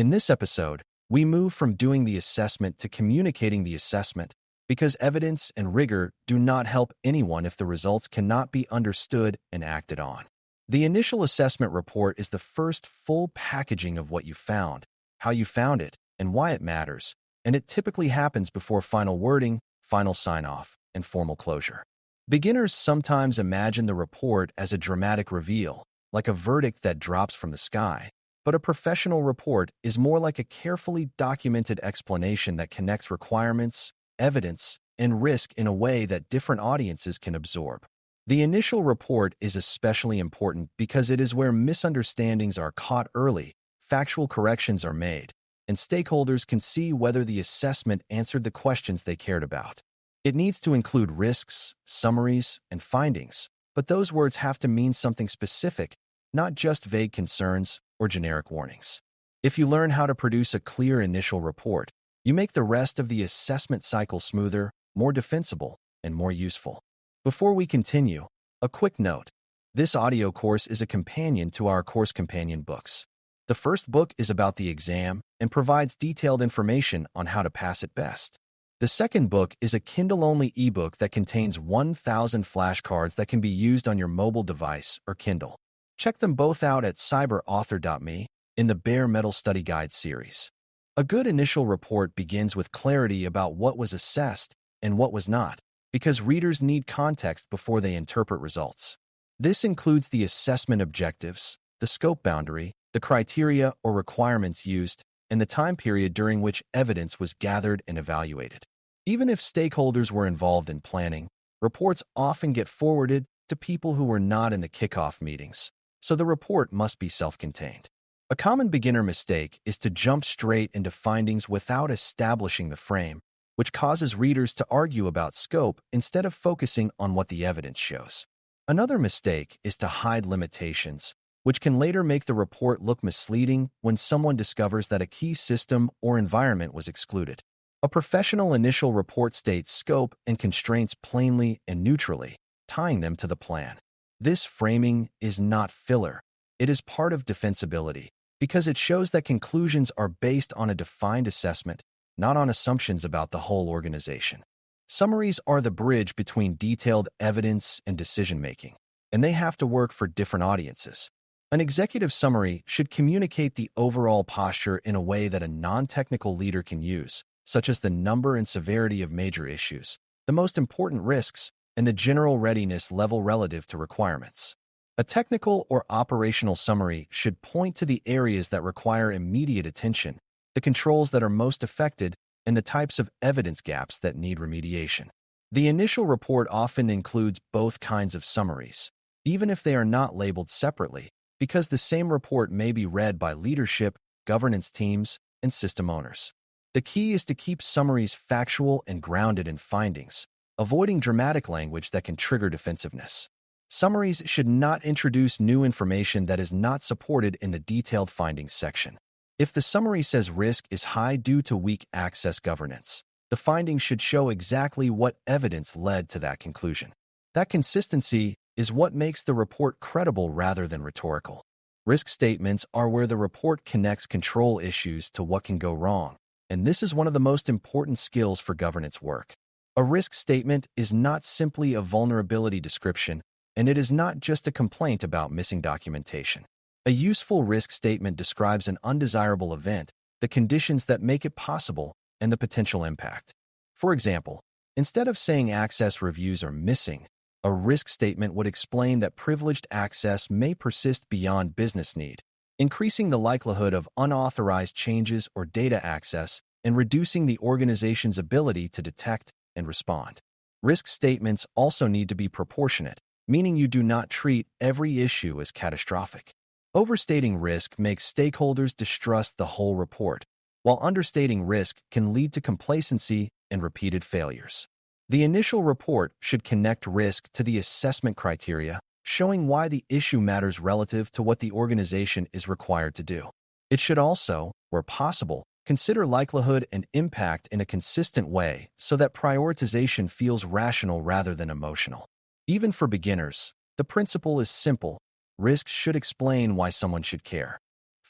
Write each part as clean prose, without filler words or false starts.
In this episode, we move from doing the assessment to communicating the assessment because evidence and rigor do not help anyone if the results cannot be understood and acted on. The initial assessment report is the first full packaging of what you found, how you found it, and why it matters, and it typically happens before final wording, final sign-off, and formal closure. Beginners sometimes imagine the report as a dramatic reveal, like a verdict that drops from the sky, but a professional report is more like a carefully documented explanation that connects requirements, evidence, and risk in a way that different audiences can absorb. The initial report is especially important because it is where misunderstandings are caught early, factual corrections are made, and stakeholders can see whether the assessment answered the questions they cared about. It needs to include risks, summaries, and findings, but those words have to mean something specific, not just vague concerns or generic warnings. If you learn how to produce a clear initial report, you make the rest of the assessment cycle smoother, more defensible, and more useful. Before we continue, a quick note. This audio course is a companion to our course companion books. The first book is about the exam and provides detailed information on how to pass it best. The second book is a Kindle-only ebook that contains 1,000 flashcards that can be used on your mobile device or Kindle. Check them both out at CyberAuthor.me in the Bare Metal Study Guide series. A good initial report begins with clarity about what was assessed and what was not, because readers need context before they interpret results. This includes the assessment objectives, the scope boundary, the criteria or requirements used, and the time period during which evidence was gathered and evaluated. Even if stakeholders were involved in planning, reports often get forwarded to people who were not in the kickoff meetings, so the report must be self-contained. A common beginner mistake is to jump straight into findings without establishing the frame, which causes readers to argue about scope instead of focusing on what the evidence shows. Another mistake is to hide limitations, which can later make the report look misleading when someone discovers that a key system or environment was excluded. A professional initial report states scope and constraints plainly and neutrally, tying them to the plan. This framing is not filler. It is part of defensibility because it shows that conclusions are based on a defined assessment, not on assumptions about the whole organization. Summaries are the bridge between detailed evidence and decision-making, and they have to work for different audiences. An executive summary should communicate the overall posture in a way that a non-technical leader can use, such as the number and severity of major issues, the most important risks, and the general readiness level relative to requirements. A technical or operational summary should point to the areas that require immediate attention, the controls that are most affected, and the types of evidence gaps that need remediation. The initial report often includes both kinds of summaries, even if they are not labeled separately, because the same report may be read by leadership, governance teams, and system owners. The key is to keep summaries factual and grounded in findings, avoiding dramatic language that can trigger defensiveness. Summaries should not introduce new information that is not supported in the detailed findings section. If the summary says risk is high due to weak access governance, the findings should show exactly what evidence led to that conclusion. That consistency is what makes the report credible rather than rhetorical. Risk statements are where the report connects control issues to what can go wrong, and this is one of the most important skills for governance work. A risk statement is not simply a vulnerability description, and it is not just a complaint about missing documentation. A useful risk statement describes an undesirable event, the conditions that make it possible, and the potential impact. For example, instead of saying access reviews are missing, a risk statement would explain that privileged access may persist beyond business need, increasing the likelihood of unauthorized changes or data access and reducing the organization's ability to detect and respond. Risk statements also need to be proportionate, meaning you do not treat every issue as catastrophic. Overstating risk makes stakeholders distrust the whole report, while understating risk can lead to complacency and repeated failures. The initial report should connect risk to the assessment criteria, showing why the issue matters relative to what the organization is required to do. It should also, where possible, consider likelihood and impact in a consistent way so that prioritization feels rational rather than emotional. Even for beginners, the principle is simple. Risks should explain why someone should care.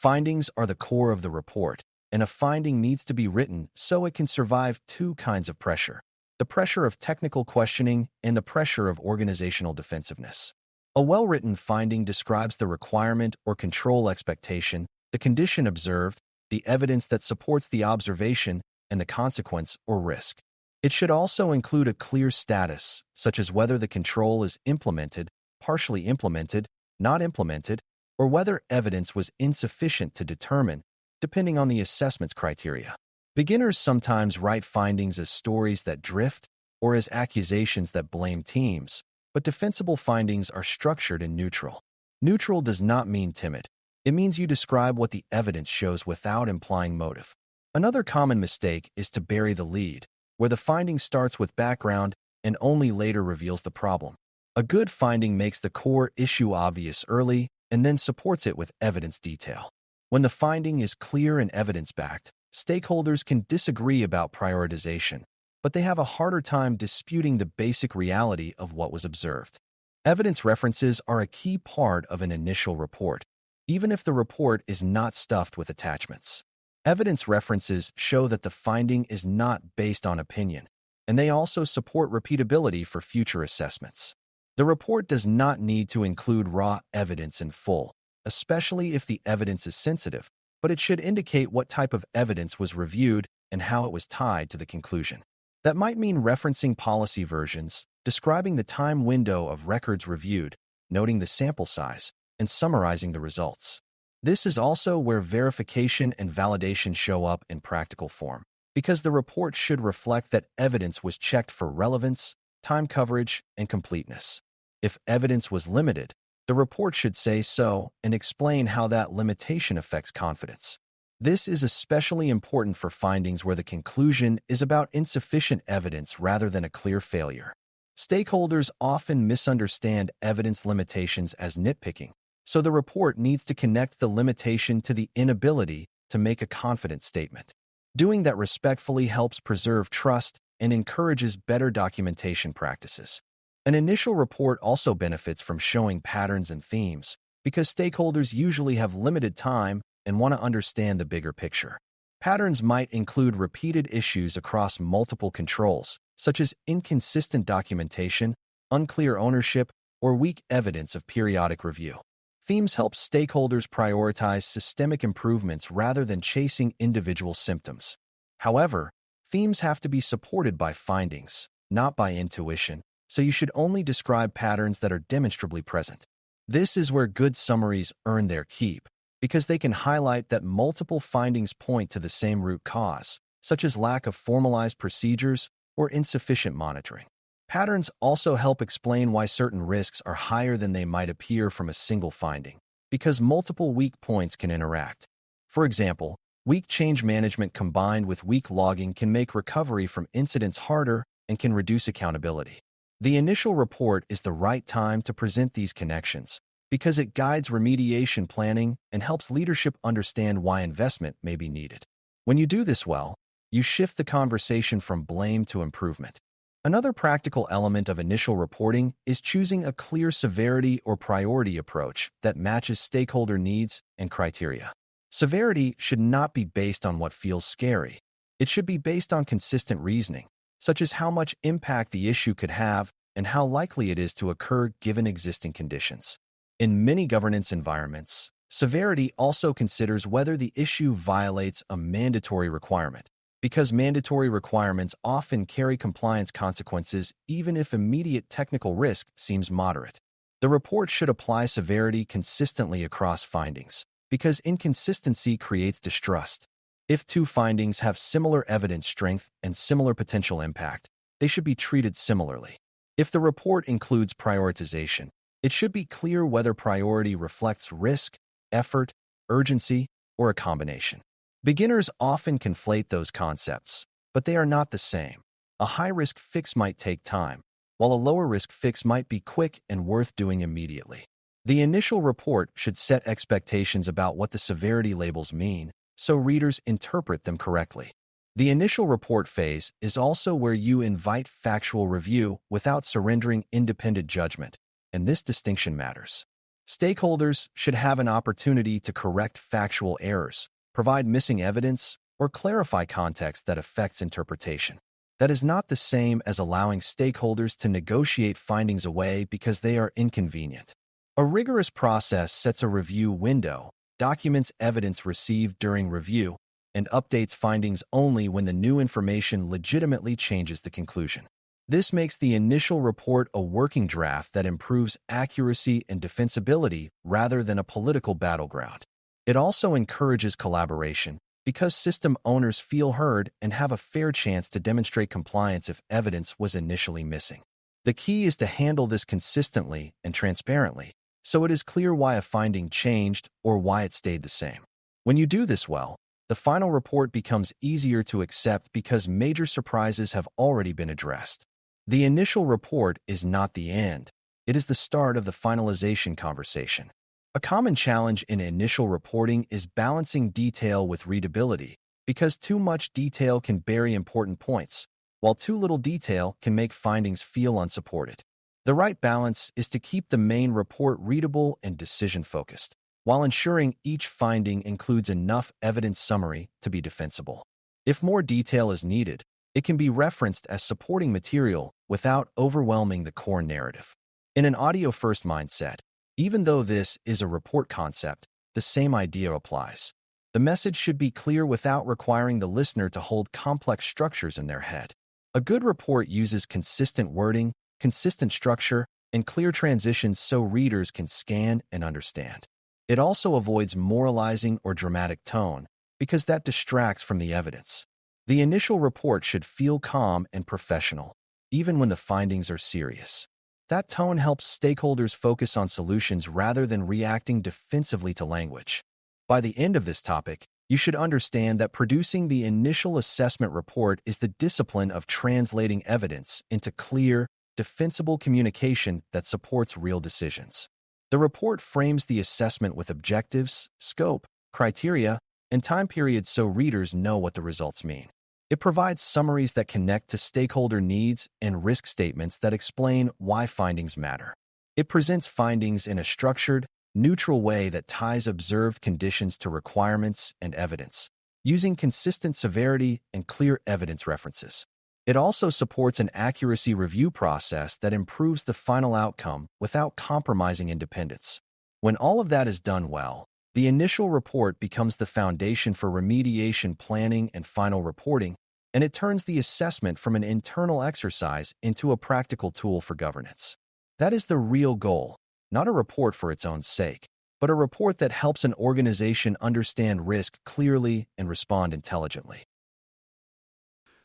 Findings are the core of the report, and a finding needs to be written so it can survive two kinds of pressure: the pressure of technical questioning and the pressure of organizational defensiveness. A well-written finding describes the requirement or control expectation, the condition observed, the evidence that supports the observation, and the consequence or risk. It should also include a clear status, such as whether the control is implemented, partially implemented, not implemented, or whether evidence was insufficient to determine, depending on the assessment's criteria. Beginners sometimes write findings as stories that drift or as accusations that blame teams, but defensible findings are structured and neutral. Neutral does not mean timid. It means you describe what the evidence shows without implying motive. Another common mistake is to bury the lead, where the finding starts with background and only later reveals the problem. A good finding makes the core issue obvious early and then supports it with evidence detail. When the finding is clear and evidence-backed, stakeholders can disagree about prioritization, but they have a harder time disputing the basic reality of what was observed. Evidence references are a key part of an initial report, even if the report is not stuffed with attachments. Evidence references show that the finding is not based on opinion, and they also support repeatability for future assessments. The report does not need to include raw evidence in full, especially if the evidence is sensitive, but it should indicate what type of evidence was reviewed and how it was tied to the conclusion. That might mean referencing policy versions, describing the time window of records reviewed, noting the sample size, and summarizing the results. This is also where verification and validation show up in practical form, because the report should reflect that evidence was checked for relevance, time coverage, and completeness. If evidence was limited, the report should say so and explain how that limitation affects confidence. This is especially important for findings where the conclusion is about insufficient evidence rather than a clear failure. Stakeholders often misunderstand evidence limitations as nitpicking, so the report needs to connect the limitation to the inability to make a confident statement. Doing that respectfully helps preserve trust and encourages better documentation practices. An initial report also benefits from showing patterns and themes, because stakeholders usually have limited time and want to understand the bigger picture. Patterns might include repeated issues across multiple controls, such as inconsistent documentation, unclear ownership, or weak evidence of periodic review. Themes help stakeholders prioritize systemic improvements rather than chasing individual symptoms. However, themes have to be supported by findings, not by intuition, so you should only describe patterns that are demonstrably present. This is where good summaries earn their keep, because they can highlight that multiple findings point to the same root cause, such as lack of formalized procedures or insufficient monitoring. Patterns also help explain why certain risks are higher than they might appear from a single finding, because multiple weak points can interact. For example, weak change management combined with weak logging can make recovery from incidents harder and can reduce accountability. The initial report is the right time to present these connections, because it guides remediation planning and helps leadership understand why investment may be needed. When you do this well, you shift the conversation from blame to improvement. Another practical element of initial reporting is choosing a clear severity or priority approach that matches stakeholder needs and criteria. Severity should not be based on what feels scary. It should be based on consistent reasoning, such as how much impact the issue could have and how likely it is to occur given existing conditions. In many governance environments, severity also considers whether the issue violates a mandatory requirement, because mandatory requirements often carry compliance consequences even if immediate technical risk seems moderate. The report should apply severity consistently across findings, because inconsistency creates distrust. If two findings have similar evidence strength and similar potential impact, they should be treated similarly. If the report includes prioritization, it should be clear whether priority reflects risk, effort, urgency, or a combination. Beginners often conflate those concepts, but they are not the same. A high-risk fix might take time, while a lower-risk fix might be quick and worth doing immediately. The initial report should set expectations about what the severity labels mean, so readers interpret them correctly. The initial report phase is also where you invite factual review without surrendering independent judgment, and this distinction matters. Stakeholders should have an opportunity to correct factual errors, provide missing evidence, or clarify context that affects interpretation. That is not the same as allowing stakeholders to negotiate findings away because they are inconvenient. A rigorous process sets a review window, documents evidence received during review, and updates findings only when the new information legitimately changes the conclusion. This makes the initial report a working draft that improves accuracy and defensibility rather than a political battleground. It also encourages collaboration because system owners feel heard and have a fair chance to demonstrate compliance if evidence was initially missing. The key is to handle this consistently and transparently, so it is clear why a finding changed or why it stayed the same. When you do this well, the final report becomes easier to accept because major surprises have already been addressed. The initial report is not the end. It is the start of the finalization conversation. A common challenge in initial reporting is balancing detail with readability, because too much detail can bury important points, while too little detail can make findings feel unsupported. The right balance is to keep the main report readable and decision-focused, while ensuring each finding includes enough evidence summary to be defensible. If more detail is needed, it can be referenced as supporting material without overwhelming the core narrative. In an audio-first mindset, even though this is a report concept, the same idea applies. The message should be clear without requiring the listener to hold complex structures in their head. A good report uses consistent wording, consistent structure, and clear transitions so readers can scan and understand. It also avoids moralizing or dramatic tone, because that distracts from the evidence. The initial report should feel calm and professional, even when the findings are serious. That tone helps stakeholders focus on solutions rather than reacting defensively to language. By the end of this topic, you should understand that producing the initial assessment report is the discipline of translating evidence into clear, defensible communication that supports real decisions. The report frames the assessment with objectives, scope, criteria, and time periods so readers know what the results mean. It provides summaries that connect to stakeholder needs and risk statements that explain why findings matter. It presents findings in a structured, neutral way that ties observed conditions to requirements and evidence, using consistent severity and clear evidence references. It also supports an accuracy review process that improves the final outcome without compromising independence. When all of that is done well, the initial report becomes the foundation for remediation planning and final reporting, and it turns the assessment from an internal exercise into a practical tool for governance. That is the real goal, not a report for its own sake, but a report that helps an organization understand risk clearly and respond intelligently.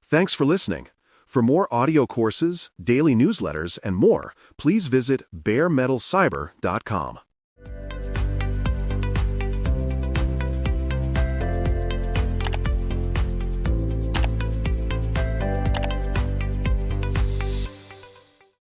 Thanks for listening. For more audio courses, daily newsletters, and more, please visit DailyCyber.News.